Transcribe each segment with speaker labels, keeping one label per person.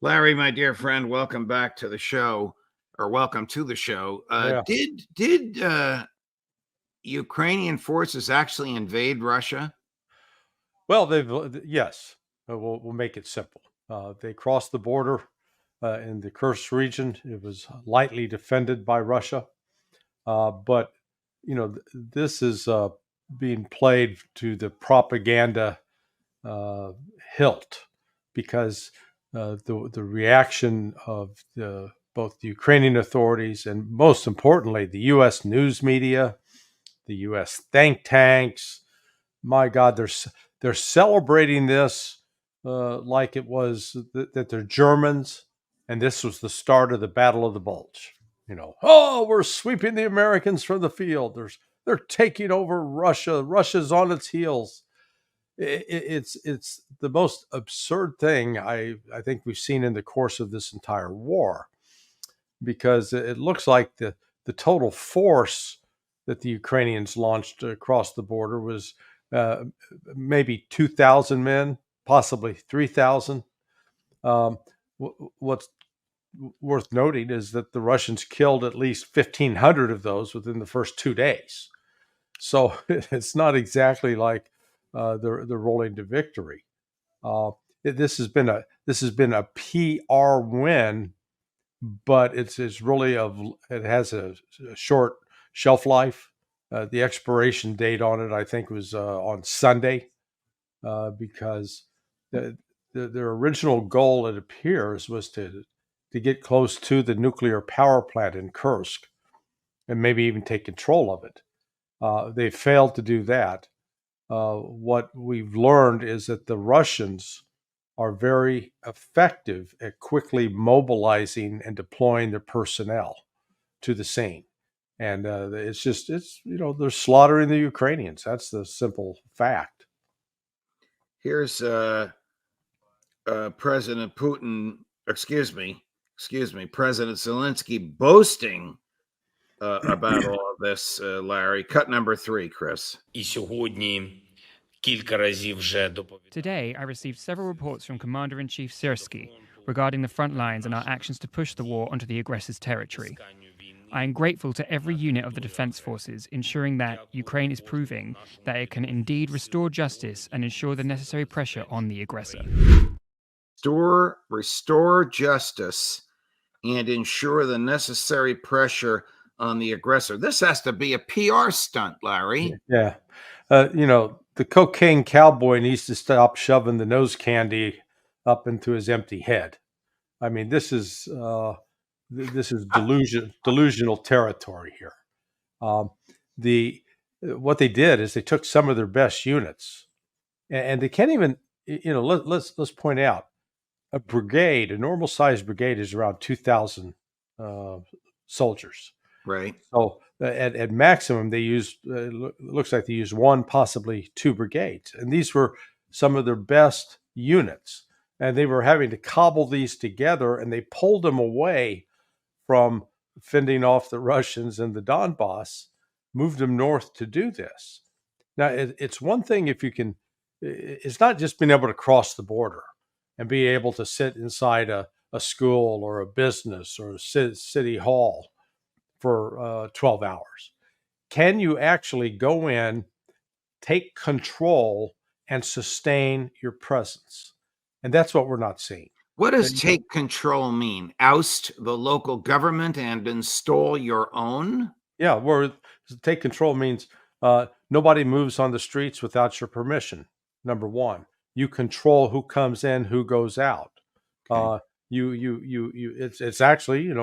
Speaker 1: Larry, my dear friend, welcome back to the show, or welcome to the show.
Speaker 2: Yeah.
Speaker 1: Did Ukrainian forces actually invade Russia?
Speaker 2: Well, yes. We'll make it simple. They crossed the border in the Kursk region. It was lightly defended by Russia, but this is being played to the propaganda uh, hilt because the reaction of both the Ukrainian authorities and most importantly the U.S. news media, the U.S. think tanks. My God, they're celebrating this like it was that they're Germans, and this was the start of the Battle of the Bulge. Oh, we're sweeping the Americans from the field. They're taking over Russia. Russia's on its heels. It's the most absurd thing I think we've seen in the course of this entire war, because it looks like the total force that the Ukrainians launched across the border was uh, maybe 2,000 men, possibly 3,000. What's worth noting is that the Russians killed at least 1,500 of those within the first 2 days. So it's not exactly like they're rolling to victory. This has been a PR win, but it's really it has a short shelf life. The expiration date on it, I think, was on Sunday, because their original goal, it appears, was to get close to the nuclear power plant in Kursk and maybe even take control of it. They failed to do that. What we've learned is that the Russians are very effective at quickly mobilizing and deploying their personnel to the scene. And they're slaughtering the Ukrainians. That's the simple fact.
Speaker 1: Here's President Putin, excuse me, President Zelensky boasting about all of this, Larry. Cut number 3, Chris.
Speaker 3: Today, I received several reports from Commander-in-Chief Syrskyi regarding the front lines and our actions to push the war onto the aggressor's territory. I am grateful to every unit of the defense forces, ensuring that Ukraine is proving that it can indeed restore justice and ensure the necessary pressure on the aggressor.
Speaker 1: Restore justice and ensure the necessary pressure on the aggressor. This has to be a PR stunt, Larry.
Speaker 2: Yeah. The cocaine cowboy needs to stop shoving the nose candy up into his empty head. I mean, this is delusional territory here. What they did is they took some of their best units, and they can't even. Let's point out a brigade, a normal sized brigade, is around 2,000 soldiers.
Speaker 1: Right.
Speaker 2: So at maximum, they used looks like they used one, possibly two brigades, and these were some of their best units, and they were having to cobble these together, and they pulled them away from fending off the Russians in the Donbass, moved them north to do this. Now, it's one thing if you can. It's not just being able to cross the border and be able to sit inside a school or a business or a city hall for 12 hours. Can you actually go in, take control, and sustain your presence? And that's what we're not seeing.
Speaker 1: What does take control mean? Oust the local government and install your own?
Speaker 2: Yeah, where take control means nobody moves on the streets without your permission. Number one, you control who comes in, who goes out.
Speaker 1: Okay.
Speaker 2: It's actually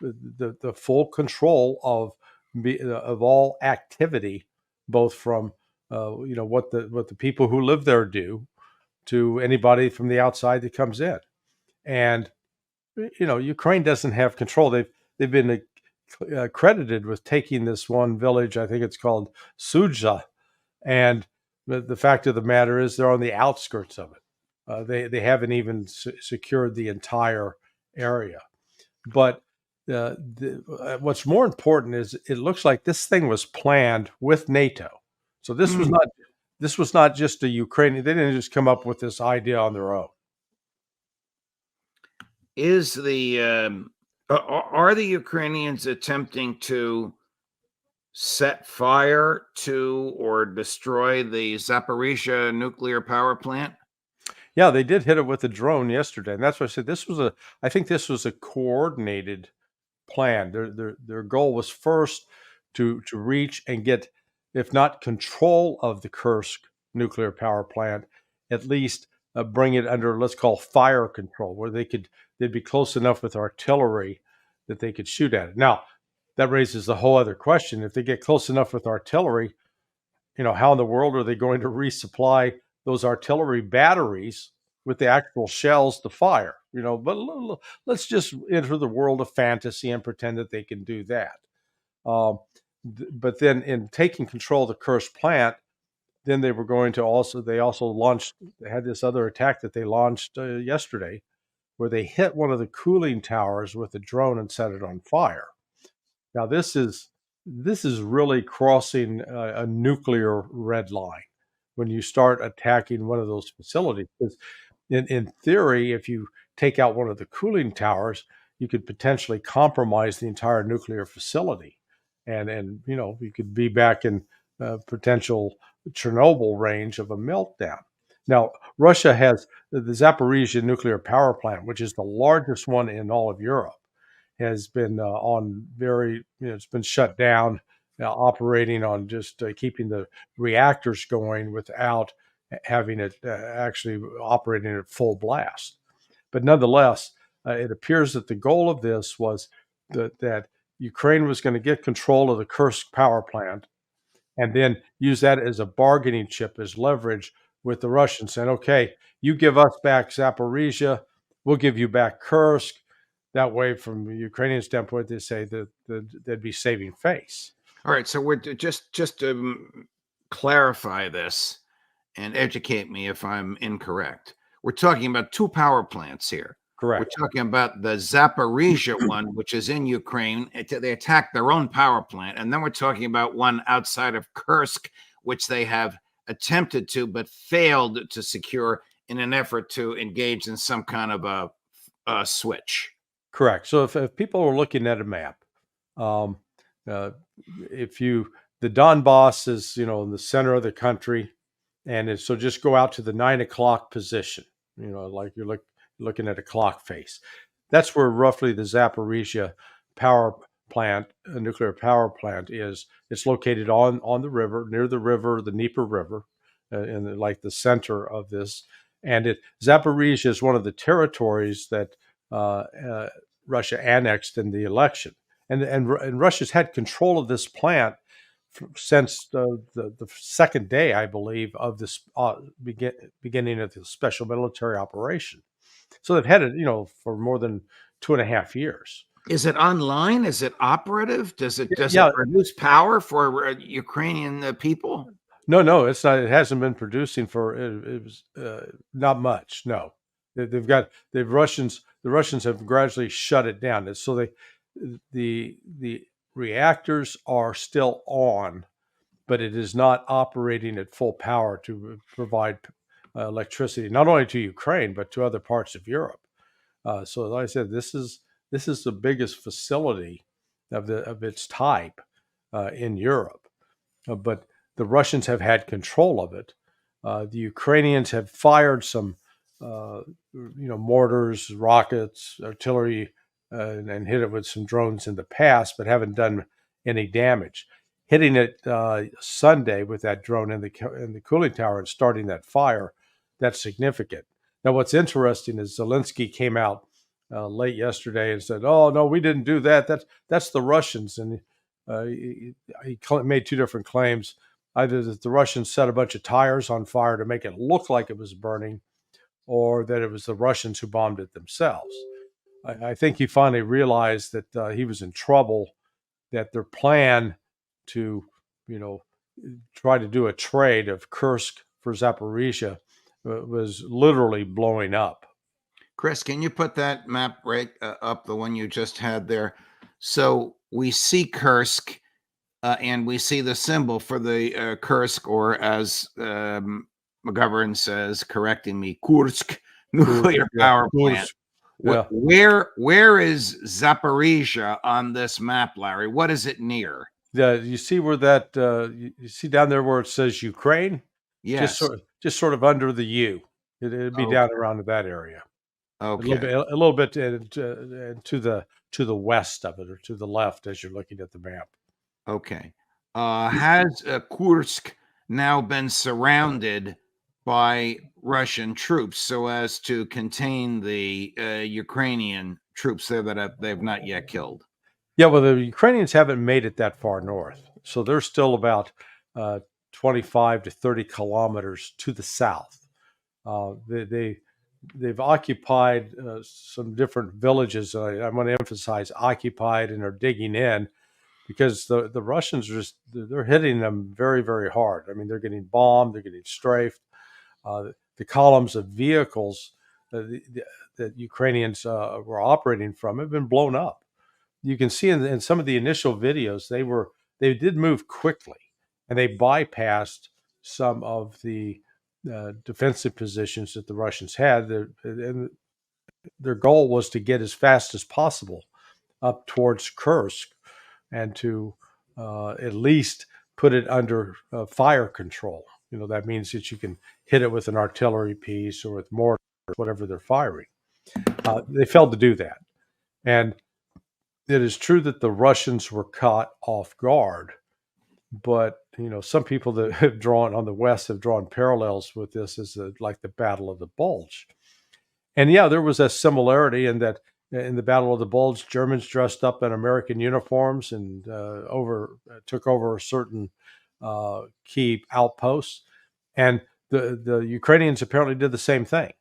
Speaker 2: the full control of all activity, both from what the people who live there do to anybody from the outside that comes in. And Ukraine doesn't have control. They've been credited with taking this one village. I think it's called Sudzha, and the fact of the matter is they're on the outskirts of it. They haven't even secured the entire area. But what's more important is it looks like this thing was planned with NATO. So this was not just a Ukrainian. They didn't just come up with this idea on their own.
Speaker 1: is the are the Ukrainians attempting to set fire to or destroy the Zaporizhia nuclear power plant?
Speaker 2: Yeah, they did hit it with a drone yesterday, and that's why I said I think this was a coordinated plan. Their goal was first to reach and get, if not control of the Kursk nuclear power plant, at least bring it under, let's call, fire control, where they'd be close enough with artillery that they could shoot at it. Now, that raises a whole other question. If they get close enough with artillery, how in the world are they going to resupply those artillery batteries with the actual shells to fire? But let's just enter the world of fantasy and pretend that they can do that. But then in taking control of the Kursk plant, then they had this other attack that they launched yesterday, where they hit one of the cooling towers with a drone and set it on fire. Now, this is really crossing a nuclear red line when you start attacking one of those facilities. Because in theory, if you take out one of the cooling towers, you could potentially compromise the entire nuclear facility, and you could be back in potential Chernobyl range of a meltdown. Now, Russia has the Zaporizhia nuclear power plant, which is the largest one in all of Europe, has been it's been shut down, operating on just keeping the reactors going without having it actually operating at full blast. But nonetheless, it appears that the goal of this was that Ukraine was going to get control of the Kursk power plant and then use that as a bargaining chip, as leverage with the Russians, saying, okay, you give us back Zaporizhia, we'll give you back Kursk. That way, from the Ukrainian standpoint, they say that they'd be saving face.
Speaker 1: All right, so we're just to clarify this and educate me if I'm incorrect. We're talking about two power plants here.
Speaker 2: Correct.
Speaker 1: We're talking about the Zaporizhia one, which is in Ukraine. They attacked their own power plant. And then we're talking about one outside of Kursk, which they have attempted to, but failed to secure in an effort to engage in some kind of a switch.
Speaker 2: Correct. So if people are looking at a map, the Donbass is, in the center of the country. And so just go out to the 9 o'clock position, like you're looking at a clock face. That's where roughly the Zaporizhia power plant, a nuclear power plant, is. It's located on the river, near the river, the Dnieper River, in like the center of this. And Zaporizhia is one of the territories that Russia annexed in the election. And Russia's had control of this plant since the second day, I believe, of this beginning of the special military operation. So they've had it, for more than 2.5 years.
Speaker 1: Is it online? Is it operative? Does it
Speaker 2: Yeah.
Speaker 1: produce power for Ukrainian people?
Speaker 2: No, it's not. It hasn't been producing for it was not much. No, the Russians have gradually shut it down. And so the reactors are still on, but it is not operating at full power to provide electricity, not only to Ukraine, but to other parts of Europe. So like I said, this is the biggest facility of its type in Europe. But the Russians have had control of it. The Ukrainians have fired some mortars, rockets, artillery, and hit it with some drones in the past, but haven't done any damage. Hitting it Sunday with that drone in the cooling tower and starting that fire, that's significant. Now, what's interesting is Zelensky came out late yesterday and said, "Oh no, we didn't do that. That's the Russians." And he made two different claims: either that the Russians set a bunch of tires on fire to make it look like it was burning, or that it was the Russians who bombed it themselves. I think he finally realized that he was in trouble, that their plan to, try to do a trade of Kursk for Zaporizhia was literally blowing up.
Speaker 1: Chris, can you put that map right up, the one you just had there? So we see Kursk, and we see the symbol for the Kursk, or as McGovern says, correcting me, Kursk nuclear power plant.
Speaker 2: Yeah.
Speaker 1: Where is Zaporizhia on this map, Larry? What is it near?
Speaker 2: You see where that you see down there where it says Ukraine?
Speaker 1: Yes.
Speaker 2: Just sort of under the U. It'd be
Speaker 1: Okay.
Speaker 2: down around that area.
Speaker 1: Okay.
Speaker 2: A little bit to the west of it, or to the left as you're looking at the map.
Speaker 1: Okay. Has Kursk now been surrounded by Russian troops so as to contain the Ukrainian troops there that they've not yet killed?
Speaker 2: Yeah, well, the Ukrainians haven't made it that far north, so they're still about 25 to 30 kilometers to the south. They've occupied some different villages. I want to emphasize occupied, and are digging in, because the Russians are they're hitting them very, very hard. I mean, they're getting bombed, they're getting strafed. The columns of vehicles that Ukrainians were operating from have been blown up. You can see in some of the initial videos, they did move quickly, and they bypassed some of the defensive positions that the Russians had. And their goal was to get as fast as possible up towards Kursk, and to at least put it under fire control. That means that you can hit it with an artillery piece or with mortar, whatever they're firing. They failed to do that. And it is true that the Russians were caught off guard, but some people that have drawn on the West have drawn parallels with this as like the Battle of the Bulge. And yeah, there was a similarity in that in the Battle of the Bulge, Germans dressed up in American uniforms and took over certain key outposts, and the Ukrainians apparently did the same thing.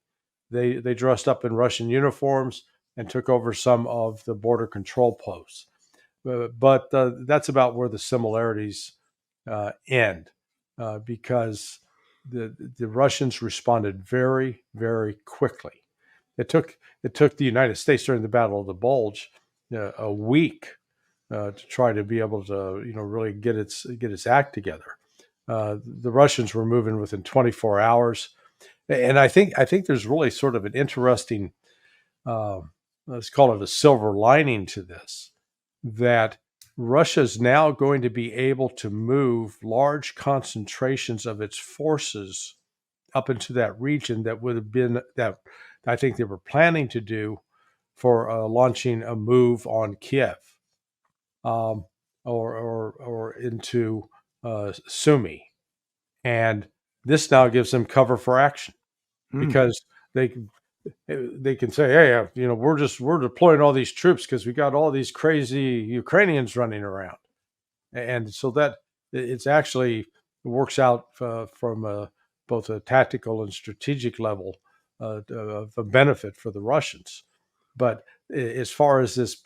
Speaker 2: They dressed up in Russian uniforms and took over some of the border control posts. But that's about where the similarities end, because the Russians responded very, very quickly. It took the United States during the Battle of the Bulge a week to try to be able to really get its act together. The Russians were moving within 24 hours, and I think there's really sort of an interesting, let's call it a silver lining to this, that Russia is now going to be able to move large concentrations of its forces up into that region that would have been that I think they were planning to do for launching a move on Kiev, or into Sumy, and this now gives them cover for action, because they can say, hey, we're deploying all these troops because we got all these crazy Ukrainians running around, and so that it's actually works out from both a tactical and strategic level of a benefit for the Russians. But as far as this,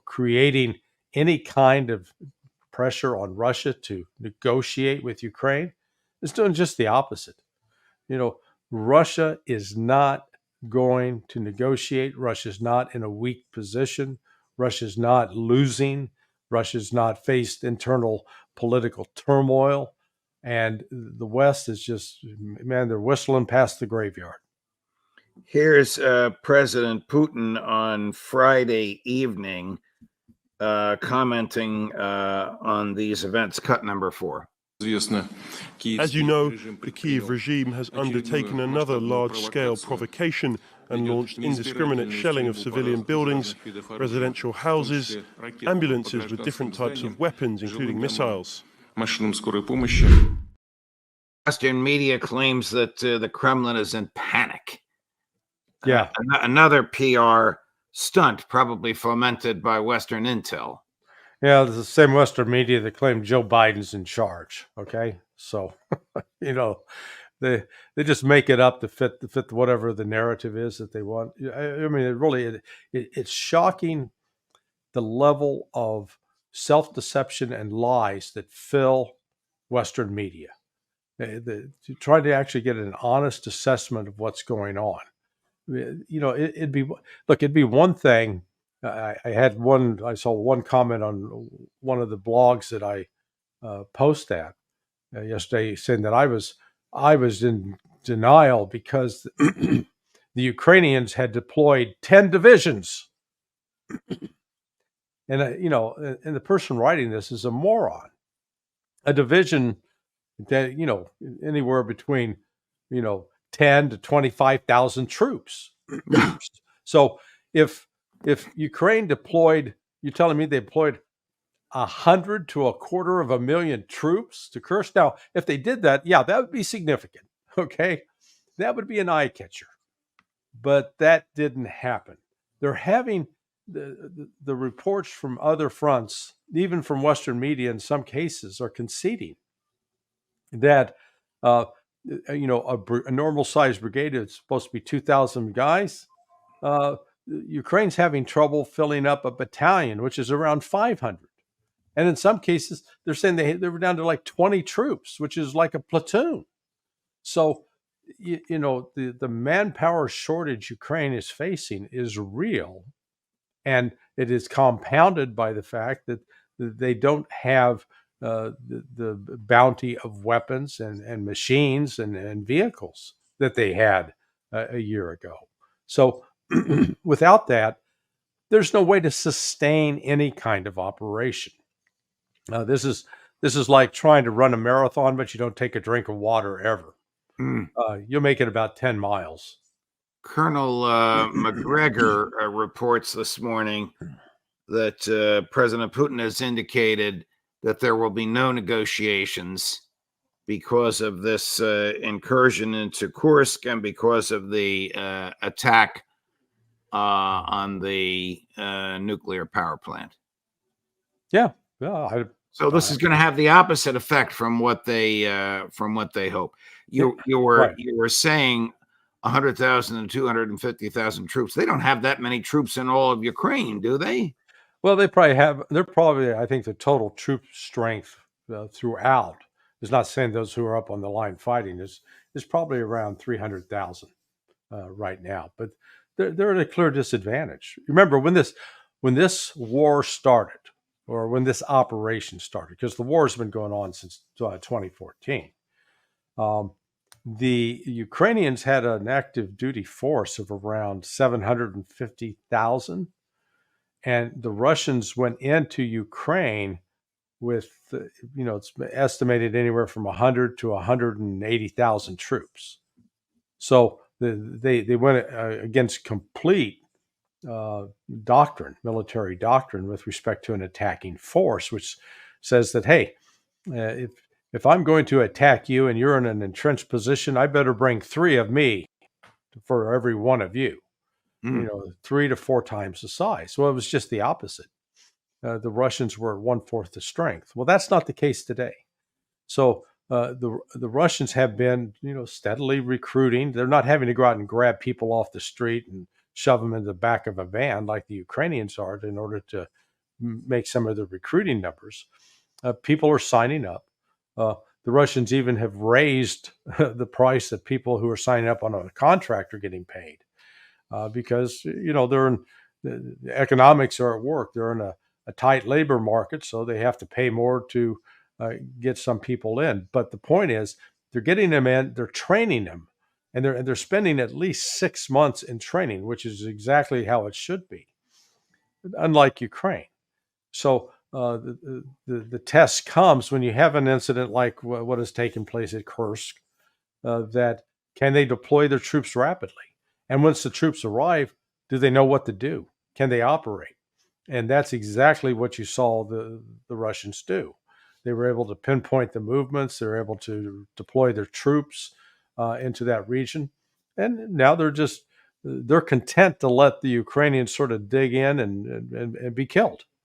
Speaker 2: creating any kind of pressure on Russia to negotiate with Ukraine, it's doing just the opposite. Russia is not going to negotiate. Russia's not in a weak position. Russia's not losing. Russia's not faced internal political turmoil. And the West is just, man, they're whistling past the graveyard.
Speaker 1: Here's President Putin on Friday evening commenting on these events. Cut number 4.
Speaker 4: As you know, the Kyiv regime has undertaken another large-scale provocation and launched indiscriminate shelling of civilian buildings, residential houses, ambulances with different types of weapons, including missiles.
Speaker 1: Western media claims that the Kremlin is in panic.
Speaker 2: Yeah.
Speaker 1: Another PR stunt, probably fomented by Western intel.
Speaker 2: Yeah, it's the same Western media that claimed Joe Biden's in charge. Okay, so they just make it up to fit whatever the narrative is that they want. I mean, it's shocking the level of self-deception and lies that fill Western media. To try to actually get an honest assessment of what's going on. It'd be one thing. I saw one comment on one of the blogs that I post at yesterday, saying that I was in denial because the Ukrainians had deployed 10 divisions. And, and the person writing this is a moron. A division that, anywhere between, 10 to 25,000 troops. So if Ukraine deployed, you're telling me they deployed 100 to 250,000 troops to Kursk? Now, if they did that, yeah, that would be significant. Okay. That would be an eye catcher. But that didn't happen. They're having the reports from other fronts, even from Western media in some cases, are conceding that a normal sized brigade is supposed to be 2,000 guys. Ukraine's having trouble filling up a battalion, which is around 500. And in some cases, they're saying they were down to like 20 troops, which is like a platoon. So, the manpower shortage Ukraine is facing is real. And it is compounded by the fact that they don't have the bounty of weapons and machines and vehicles that they had a year ago. So without that, there's no way to sustain any kind of operation. This is like trying to run a marathon, but you don't take a drink of water ever. You'll make it about 10 miles.
Speaker 1: Colonel McGregor reports this morning that President Putin has indicated that there will be no negotiations because of this incursion into Kursk and because of the attack on the nuclear power plant.
Speaker 2: Yeah.
Speaker 1: So this is going to have the opposite effect from what they hope. You were saying 100,000 and 250,000 troops. They don't have that many troops in all of Ukraine, do they?
Speaker 2: Well, they're probably, I think, the total troop strength throughout, is not saying those who are up on the line fighting, is probably around 300,000 right now. But they're at a clear disadvantage. Remember, when this war started, or when this operation started, because the war has been going on since 2014, the Ukrainians had an active duty force of around 750,000. And the Russians went into Ukraine with, it's estimated anywhere from 100 to 180,000 troops. So they went against complete military doctrine with respect to an attacking force, which says that, hey, if I'm going to attack you and you're in an entrenched position, I better bring 3 of me for every one of you. 3 to 4 times the size. Well, it was just the opposite. The Russians were at 1/4 the strength. Well, that's not the case today. So the Russians have been, steadily recruiting. They're not having to go out and grab people off the street and shove them in the back of a van like the Ukrainians are in order to make some of the recruiting numbers. People are signing up. The Russians even have raised the price that people who are signing up on a contract are getting paid. Because, they're in the economics are at work. They're in a tight labor market, so they have to pay more to get some people in. But the point is, they're getting them in, they're training them, and they're spending at least 6 months in training, which is exactly how it should be, unlike Ukraine. So the test comes when you have an incident like what has taken place at Kursk, that can they deploy their troops rapidly? And once the troops arrive, do they know what to do? Can they operate? And that's exactly what you saw the Russians do. They were able to pinpoint the movements. They were able to deploy their troops into that region. And now they're content to let the Ukrainians sort of dig in and be killed.